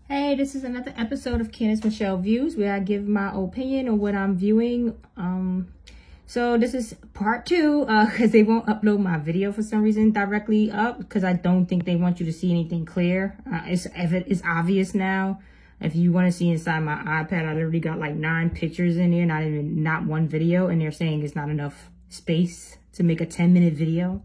Hey, this is another episode of Candace Michelle Views, where I give my opinion on what I'm viewing. So this is part 2, because they won't upload my video for some reason directly up, because I don't think they want you to see anything clear. It's obvious now. If you want to see inside my iPad, I literally got like 9 pictures in there, not one video, and they're saying it's not enough space to make a 10-minute video.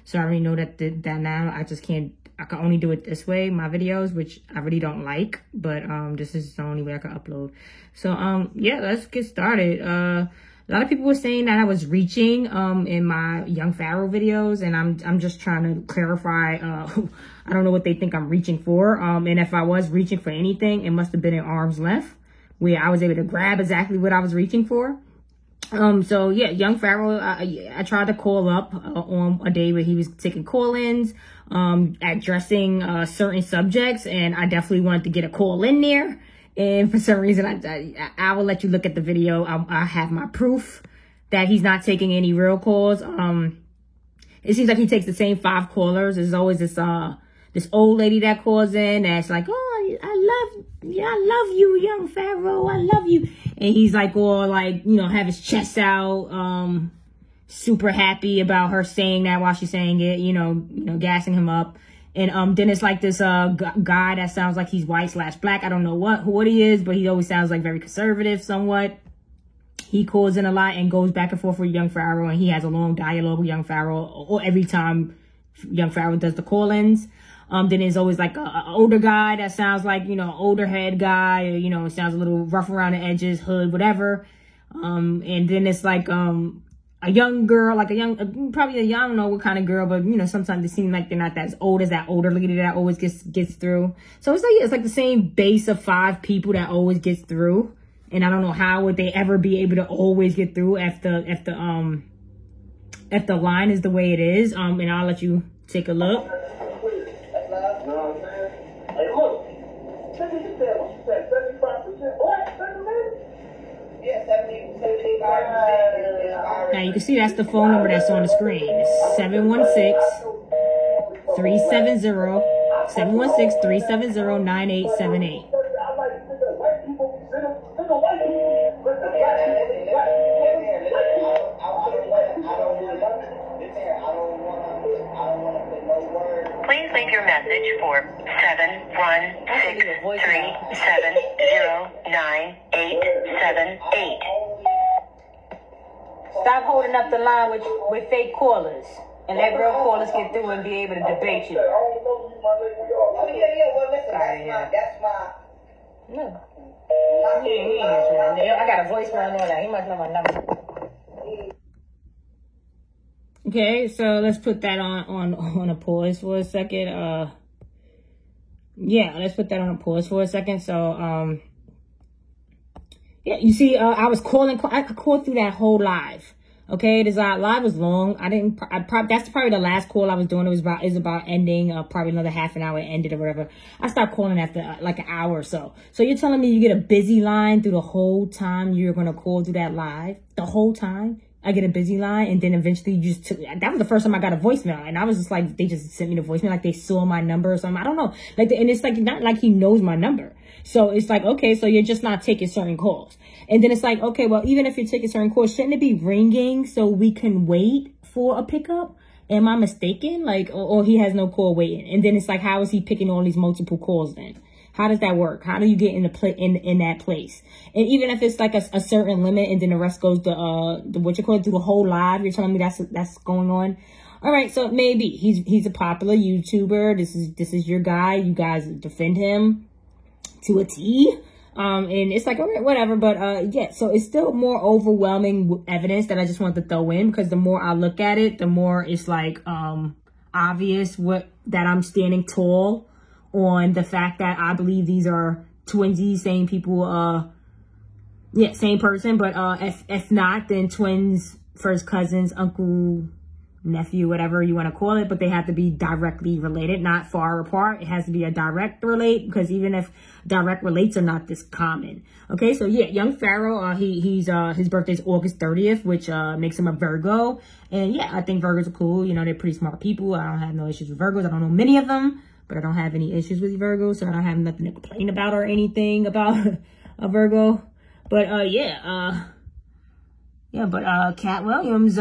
So I already know that now I can only do it this way, my videos, which I really don't like, but this is the only way I can upload. So yeah, let's get started. A lot of people were saying that I was reaching in my Young Pharaoh videos, and I'm just trying to clarify. I don't know what they think I'm reaching for. And if I was reaching for anything, it must have been at arm's length, where I was able to grab exactly what I was reaching for. So yeah, Young Pharaoh, I tried to call up on a day where he was taking call-ins, addressing certain subjects, and I definitely wanted to get a call in there. And for some reason, I will let you look at the video. I have my proof that he's not taking any real calls. It seems like he takes the same 5 callers. There's always this old lady that calls in that's like, "Oh, I love you, Young Pharaoh. I love you." And he's like, all like, have his chest out, super happy about her saying that while she's saying it, gassing him up. And then it's like this guy that sounds like he's white/black. I don't know what he is, but he always sounds like very conservative somewhat. He calls in a lot and goes back and forth with Young Pharaoh, and he has a long dialogue with Young Pharaoh or every time Young Pharaoh does the call-ins. Then there's always like a older guy that sounds like, older head guy, or, sounds a little rough around the edges, hood, whatever. And then it's like a young girl, like probably I don't know what kind of girl, but, sometimes they seem like they're not as old as that older lady that always gets through. So it's like the same base of 5 people that always gets through. And I don't know how would they ever be able to always get through if the line is the way it is. And I'll let you take a look. You know what I'm saying? Hey, look. What you said 75%? What? 70%? Yeah, 75%. Now you can see that's the phone number that's on the screen. It's 716-370-9878. Please leave your message for 716-370-9878. Stop holding up the line with fake callers and let real callers get through and be able to debate you. Oh, yeah. Well, listen, that's my... No. He answering. I got a voicemail on that. He must know my number. Okay, so let's put that on a pause for a second. Yeah, let's put that on a pause for a second. So, yeah, you see, I was calling. I called through that whole live. Okay, this live was long. That's probably the last call I was doing. It was about ending. Probably another half an hour ended or whatever. I stopped calling after like an hour or so. So you're telling me you get a busy line through the whole time you're gonna call through that live? The whole time I get a busy line, and then eventually you just that was the first time I got a voicemail, and I was just like, they just sent me the voicemail like they saw my number or something. I don't know. And it's like not like he knows my number. So it's like, okay, so you're just not taking certain calls. And then it's like, okay, well, even if you're taking certain calls, shouldn't it be ringing so we can wait for a pickup? Am I mistaken? Like, or he has no call waiting. And then it's like, how is he picking all these multiple calls then? How does that work? How do you get in that place? And even if it's like a certain limit and then the rest goes to through the whole live, you're telling me that's going on. All right, so maybe he's a popular YouTuber. This is your guy. You guys defend him to a T. And it's like, all right, whatever. But yeah, so it's still more overwhelming evidence that I just want to throw in, because the more I look at it, the more it's like obvious that I'm standing tall on the fact that I believe these are twinsies, same people, yeah, same person. But if not, then twins, first cousins, uncle, nephew, whatever you want to call it, but they have to be directly related, not far apart. It has to be a direct relate, because even if direct relates are not this common. Okay, so yeah, Young Pharaoh, his birthday's August 30th, which makes him a Virgo. And yeah, I think Virgos are cool. You know, they're pretty smart people. I don't have no issues with Virgos. I don't know many of them. but I don't have any issues with Virgo, so I don't have nothing to complain about or anything about a Virgo. But Cat Williams,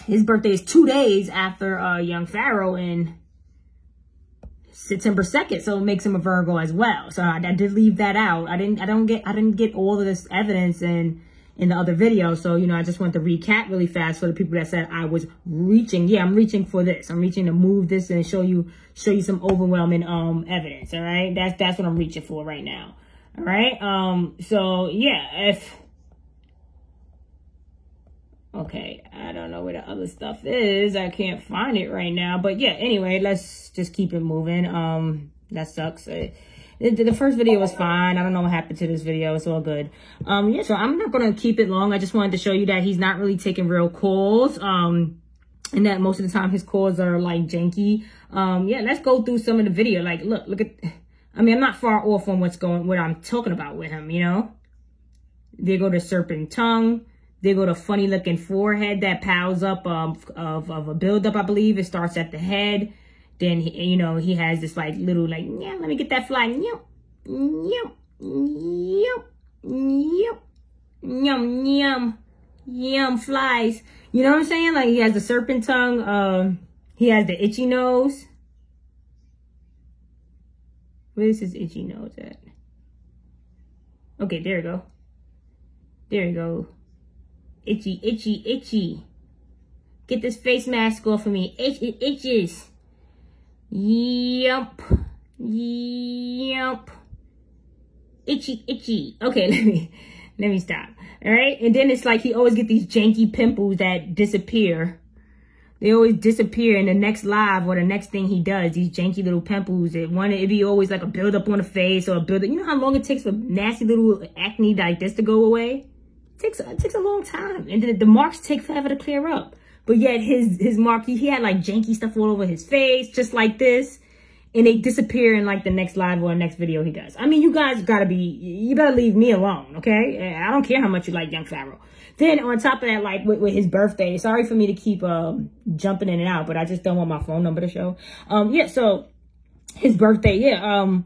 his birthday is 2 days after young Pharaoh, and September 2nd, so it makes him a Virgo as well. So I did leave that out. I didn't get all of this evidence in the other video. So, you know, I just want to recap really fast for the people that said I was reaching. Yeah, I'm reaching for this. I'm reaching to move this and show you some overwhelming evidence. All right, that's what I'm reaching for right now. All right. So yeah, okay, I don't know where the other stuff is. I can't find it right now. But yeah, anyway, let's just keep it moving. That sucks. The first video was fine. I don't know what happened to this video. It's all good. Yeah, so I'm not going to keep it long. I just wanted to show you that he's not really taking real calls. And that most of the time his calls are like janky. Yeah, let's go through some of the video. Like, look at, I mean, I'm not far off on what I'm talking about with him, you know? There go the serpent tongue. They go to funny looking forehead that piles up of a buildup, I believe. It starts at the head. Then, you know, he has this like little like, yeah, let me get that fly. Yep, yep, yep, yep, yum, yum, yum flies. You know what I'm saying? Like he has the serpent tongue. He has the itchy nose. Where's his itchy nose at? Okay, there you go. There you go. Itchy, itchy, itchy. Get this face mask off of me. It itches. Yup. Yup. Itchy, itchy. Okay, let me stop. All right. And then it's like he always get these janky pimples that disappear. They always disappear in the next live or the next thing he does. These janky little pimples. It'd be always like a buildup on the face or a buildup. You know how long it takes for nasty little acne like this to go away? It takes a long time, and then the marks take forever to clear up. But yet his mark, he had like janky stuff all over his face, just like this, and they disappear in like the next live or the next video he does. I mean, you guys you better leave me alone, okay? I don't care how much you like young Pharaoh. Then on top of that, like with his birthday, sorry for me to keep jumping in and out, but I just don't want my phone number to show. Yeah, so his birthday, yeah,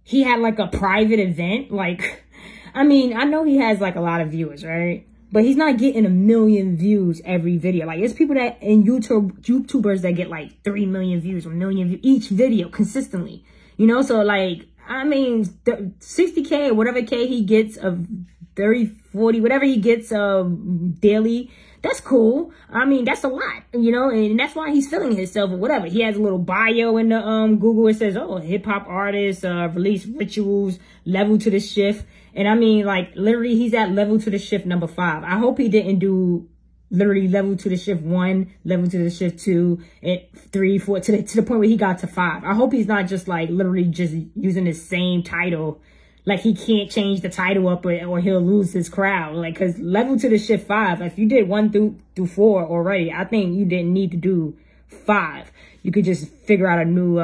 he had like a private event, like. I mean, I know he has like a lot of viewers, right? But he's not getting 1 million views every video. Like, there's people that in YouTubers that get like 3 million views, 1 million views each video consistently. You know, so like, I mean, 60K or whatever K he gets of 30, 40, whatever he gets daily, that's cool. I mean, that's a lot, you know, and that's why he's feeling himself or whatever. He has a little bio in the Google. It says, oh, hip hop artist, release rituals, level to the shift. And I mean, like, literally, he's at level to the shift number 5. I hope he didn't do literally level to the shift 1, level to the shift 2, and 3, 4, to the point where he got to 5. I hope he's not just like literally just using the same title. Like, he can't change the title up or he'll lose his crowd. Like, because level to the shift 5, if you did 1 through 4 already, I think you didn't need to do 5. You could just figure out a new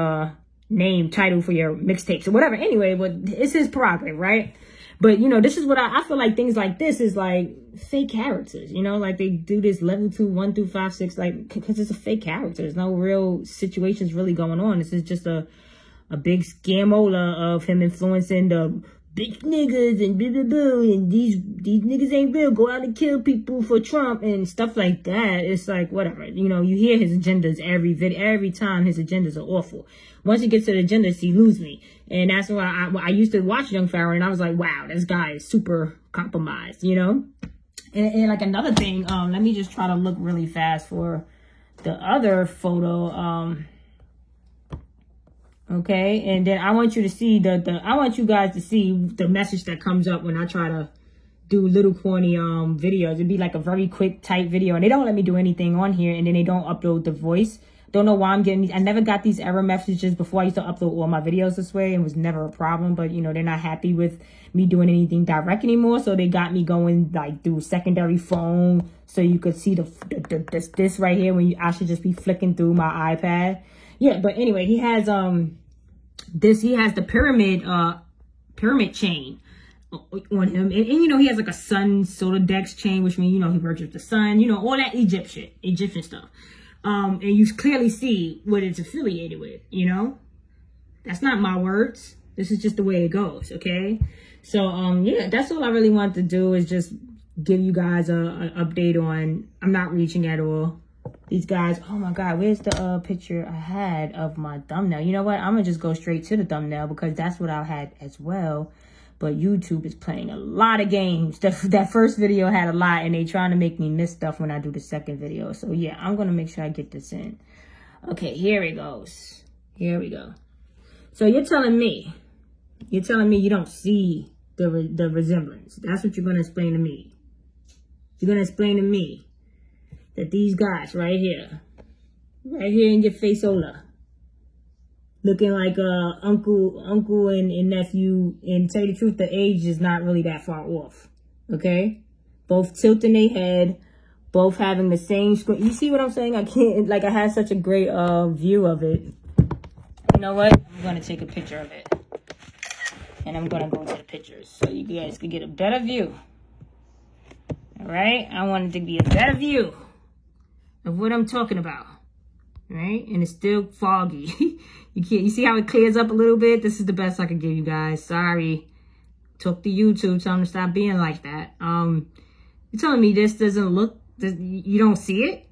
name, title for your mixtapes or whatever. Anyway, but it's his prerogative, right? But, you know, this is what I feel like things like this is like fake characters, you know, like they do this level 2, 1 through 5, 6, like, because it's a fake character. There's no real situations really going on. This is just a big scamola of him influencing the big niggas and blah, blah, blah, and these niggas ain't real. Go out and kill people for Trump and stuff like that. It's like, whatever. You know, you hear his agendas every time his agendas are awful. Once he gets to the agendas, he lose me. And that's why I used to watch Young Pharaoh and I was like, wow, this guy is super compromised, you know? And like another thing, let me just try to look really fast for the other photo. Okay, and then I want you to see I want you guys to see the message that comes up when I try to do little corny videos. It'd be like a very quick type video, and they don't let me do anything on here, and then they don't upload the voice. Don't know why I'm getting these. I never got these error messages before. I used to upload all my videos this way, and it was never a problem. But you know, they're not happy with me doing anything direct anymore, so they got me going like through secondary phone, so you could see this right here when I should just be flicking through my iPad. Yeah, but anyway, he has he has the pyramid chain on him, and you know, he has like a sun solar dex chain, which means, you know, he worships the sun, you know, all that Egyptian stuff. And you clearly see what it's affiliated with, you know, That's not my words. This is just the way it goes, okay? So, yeah, that's all I really wanted to do is just give you guys an update on, I'm not reaching at all. These guys, oh my God, where's the picture I had of my thumbnail? You know what? I'm going to just go straight to the thumbnail because that's what I had as well. But YouTube is playing a lot of games. That first video had a lot, and they trying to make me miss stuff when I do the second video. So, yeah, I'm going to make sure I get this in. Okay, here it goes. Here we go. So, you're telling me you don't see the resemblance. That's what you're going to explain to me. You're going to explain to me that these guys right here in your faceola, looking like uncle and nephew, and tell you the truth, the age is not really that far off. Okay, both tilting their head, both having the same screen. You see what I'm saying? I can't, like, I had such a great view of it. You know what? I'm gonna take a picture of it, and I'm gonna go into the pictures so you guys can get a better view. All right, I want it to be a better view of what I'm talking about, right? And it's still foggy. You see how it clears up a little bit? This is the best I could give you guys. Sorry. Talk to YouTube, tell them to stop being like that. You're telling me this doesn't look, you don't see it?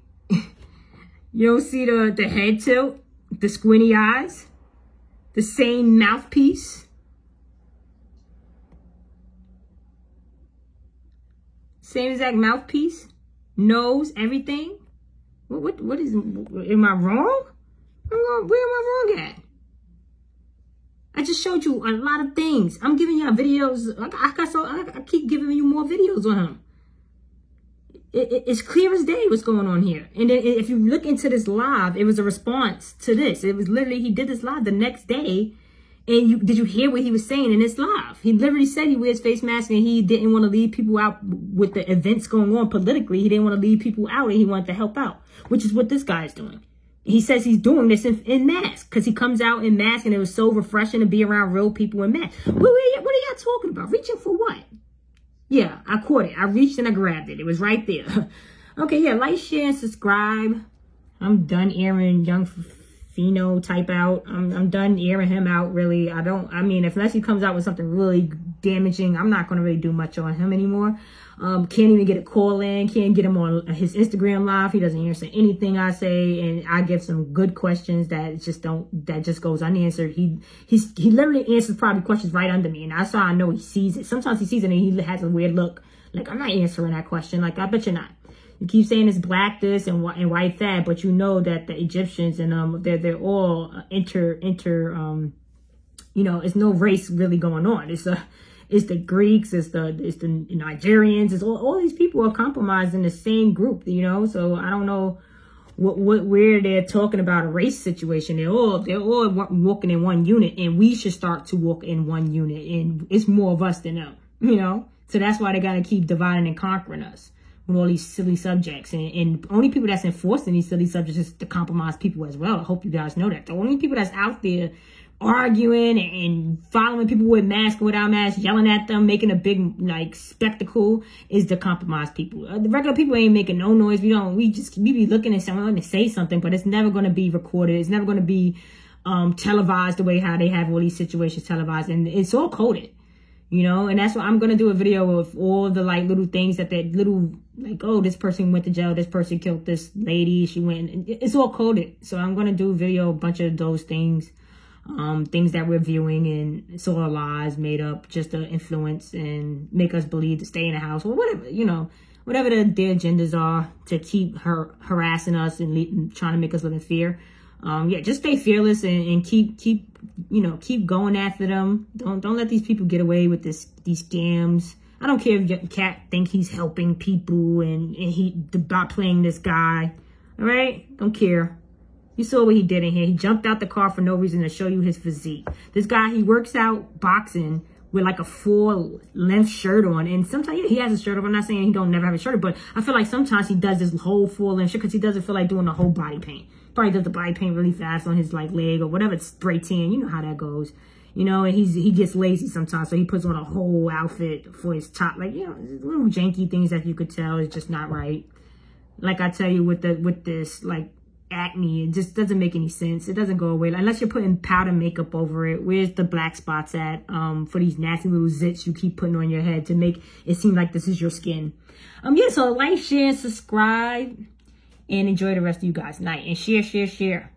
You don't see the head tilt, the squinty eyes, the same mouthpiece? Same exact mouthpiece, nose, everything? What is, am I wrong? Where am I wrong at? I just showed you a lot of things. I'm giving y'all videos. I keep giving you more videos on him. It's clear as day what's going on here. And then if you look into this live, it was a response to this. It was literally, he did this live the next day. And did you hear what he was saying in this live? He literally said he wears face masks and he didn't want to leave people out with the events going on politically. He didn't want to leave people out and he wanted to help out, which is what this guy is doing. He says he's doing this in masks because he comes out in masks and it was so refreshing to be around real people in masks. What are y'all talking about? Reaching for what? Yeah, I caught it. I reached and I grabbed it. It was right there. Okay, yeah, like, share, and subscribe. I'm done airing Young Fino type out. I'm done airing him out, really. I mean, unless he comes out with something really damaging, I'm not going to really do much on him anymore. Can't even get a call in. Can't get him on his Instagram live. He doesn't answer anything I say, and I give some good questions that just goes unanswered. He literally answers probably questions right under me, and that's how I know he sees it. Sometimes he sees it and he has a weird look, like, I'm not answering that question. Like, I bet you're not. You keep saying it's black this and white that, but you know that the Egyptians and they're all you know, it's no race really going on. It's the Greeks, it's the Nigerians, it's all these people are compromised in the same group, you know. So I don't know where they're talking about a race situation. They're all walking in one unit, and we should start to walk in one unit, and it's more of us than them, you know. So that's why they got to keep dividing and conquering us with all these silly subjects. And only people that's enforcing these silly subjects is the compromised people as well. I hope you guys know that. The only people that's out there arguing and following people with masks and without masks, yelling at them, making a big, like, spectacle is the compromised people. The regular people ain't making no noise. We be looking at someone to say something, but it's never going to be recorded. It's never going to be televised the way how they have all these situations televised. And it's all coded. You know, and that's why I'm going to do a video of all the, like, little things that like, oh, this person went to jail, this person killed this lady, she went, it's all coded. So I'm going to do a video, a bunch of those things, things that we're viewing, and it's all lies made up just to influence and make us believe to stay in the house or whatever, you know, whatever their agendas are to keep harassing us and trying to make us live in fear. Yeah, just stay fearless and keep going after them. Don't let these people get away with these scams. I don't care if your cat think he's helping people and he about playing this guy. All right, don't care. You saw what he did in here. He jumped out the car for no reason to show you his physique. This guy, he works out boxing with like a full-length shirt on, and sometimes he has a shirt on. I'm not saying he don't never have a shirt on, but I feel like sometimes he does this whole full-length shirt because he doesn't feel like doing the whole body paint. Probably does the body paint really fast on his, like, leg or whatever, spray tan. You know how that goes. You know, and he gets lazy sometimes, so he puts on a whole outfit for his top. Like, you know, little janky things that you could tell is just not right. Like I tell you with this, like, acne. It just doesn't make any sense. It doesn't go away unless you're putting powder makeup over it. Where's the black spots at for these nasty little zits you keep putting on your head to make it seem like this is your skin? Yeah, so like, share, subscribe, and enjoy the rest of you guys' night. And share.